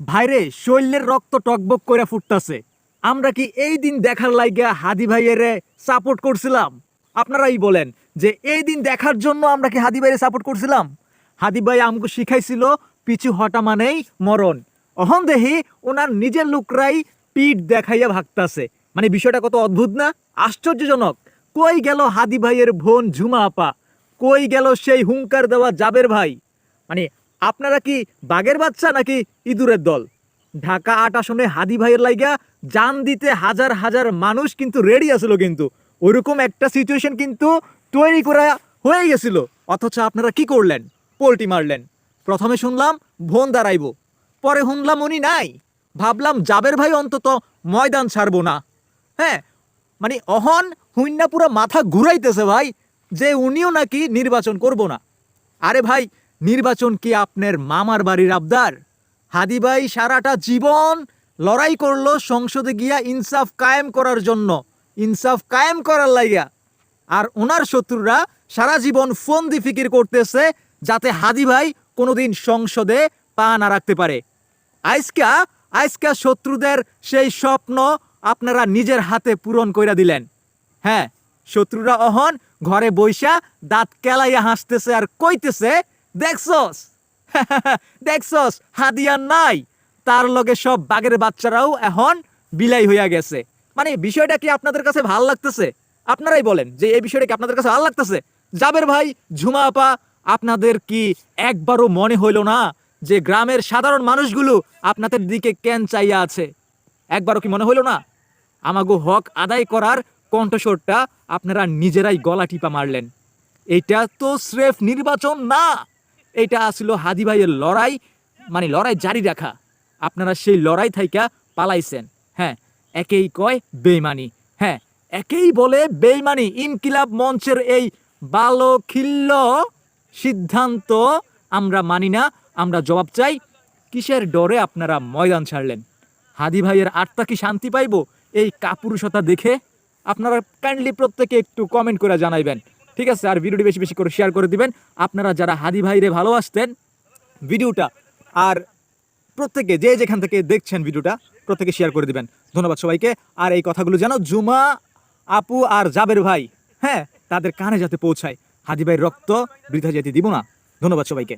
ভাইরে শৈলের রক্ত টকবক করে ফুটতাছে। আমরা কি এই দিন দেখার লাইগা হাদি ভাইয়ের সাপোর্ট করছিলাম? আপনারাই বলেন যে এই দিন দেখার জন্য আমরা কি হাদি ভাইয়ের সাপোর্ট করছিলাম? হাদি ভাই আমাকে শিখাইছিল পিছু হটা মানেই মরণ। অহন দেহি ওনার নিজের লোকরাই পিঠ দেখাইয়া ভাগতাছে। মানে বিষয়টা কত অদ্ভুত না, আশ্চর্যজনক। কই গেল হাদি ভাইয়ের বোন ঝুমা আপা? কই গেল সেই হুঙ্কার দেওয়া জাবের ভাই? মানে আপনারা কি বাঘের বাচ্চা নাকি ইঁদুরের দল? ঢাকা ৮ আসনে হাদি ভাইয়ের লাইগা জান দিতে হাজার হাজার মানুষ কিন্তু রেডি আসলো, কিন্তু ওইরকম একটা সিচুয়েশন কিন্তু তৈরি করা হয়ে গেছিল। অথচ আপনারা কি করলেন? পোল্টি মারলেন। প্রথমে শুনলাম ভোন দাঁড়াইব, পরে শুনলাম উনি নাই। ভাবলাম জাবের ভাই অন্তত ময়দান ছাড়বো না। হ্যাঁ, মানে অহন হুইন্না পুরো মাথা ঘুরাইতেছে ভাই যে উনিও নাকি নির্বাচন করব না। আরে ভাই, নির্বাচন কি আপনার মামার বাড়ির আবদার? হাদি ভাই সারাটা জীবন লড়াই করলো সংসদে গিয়া ইনসাফ কায়েম করার জন্য, ইনসাফ কায়েম করার লাইগা। আর ওনার শত্রুরা সারা জীবন ফোন দি ফিকির করতেছে যাতে হাদি ভাই কোনোদিন সংসদে পা না রাখতে পারে। আজকা আজকা শত্রুদের সেই স্বপ্ন আপনারা নিজের হাতে পূরণ কইরা দিলেন। হ্যাঁ, শত্রুরা অহন ঘরে বইসা দাঁত কেলাইয়া হাসতেছে আর কইতেছে, দেখছস দেখছস হাদিয়ার নাই, তার লগে সব বাঘের বাচ্চারাও এখন বিলাই হইয়া গেছে। মানে বিষয়টা কি আপনাদের কাছে ভাল লাগতেছে? আপনারাই বলেন যে এই বিষয়টা কি আপনাদের কাছে ভাল লাগতেছে? জাবের ভাই, ঝুমা আপা, আপনাদের কি একবারও মনে হইল না যে গ্রামের সাধারণ মানুষগুলো আপনাদের দিকে কেন চাইয়া আছে? একবারও কি মনে হইল না? আমাগো হক আদায় করার কণ্ঠস্বরটা আপনারা নিজেরাই গলা টিপা মারলেন। এইটা তো স্রেফ নির্বাচন না, এটা আসলো হাদি ভাইয়ের লড়াই, মানে লড়াই জারি রাখা। আপনারা সেই লড়াই থাইকা পালাইছেন। হ্যাঁ, একেই কয় বেইমানি। হ্যাঁ, একেই বলে বেইমানি। ইনকিলাব মঞ্চের এই বালো খিল্ল সিদ্ধান্ত আমরা মানি না, আমরা জবাব চাই। কিসের ডরে আপনারা ময়দান ছাড়লেন? হাদি ভাইয়ের আত্মা কি শান্তি পাইব এই কাপুরুষতা দেখে? আপনারা কাইন্ডলি প্রত্যেকে একটু কমেন্ট করে জানাইবেন, ঠিক আছে? আর ভিডিওটি বেশি বেশি করে শেয়ার করে দিবেন। আপনারা যারা হাদি ভাইরে ভালোবাসতেন ভিডিওটা, আর প্রত্যেকে যে যেখান থেকে দেখছেন ভিডিওটা প্রত্যেকে শেয়ার করে দিবেন। ধন্যবাদ সবাইকে। আর এই কথাগুলো যেন ঝুমা আপু আর জাবের ভাই, হ্যাঁ, তাদের কানে যাতে পৌঁছায়। হাদি ভাইয়ের রক্ত বৃথা যেতে দিব না। ধন্যবাদ সবাইকে।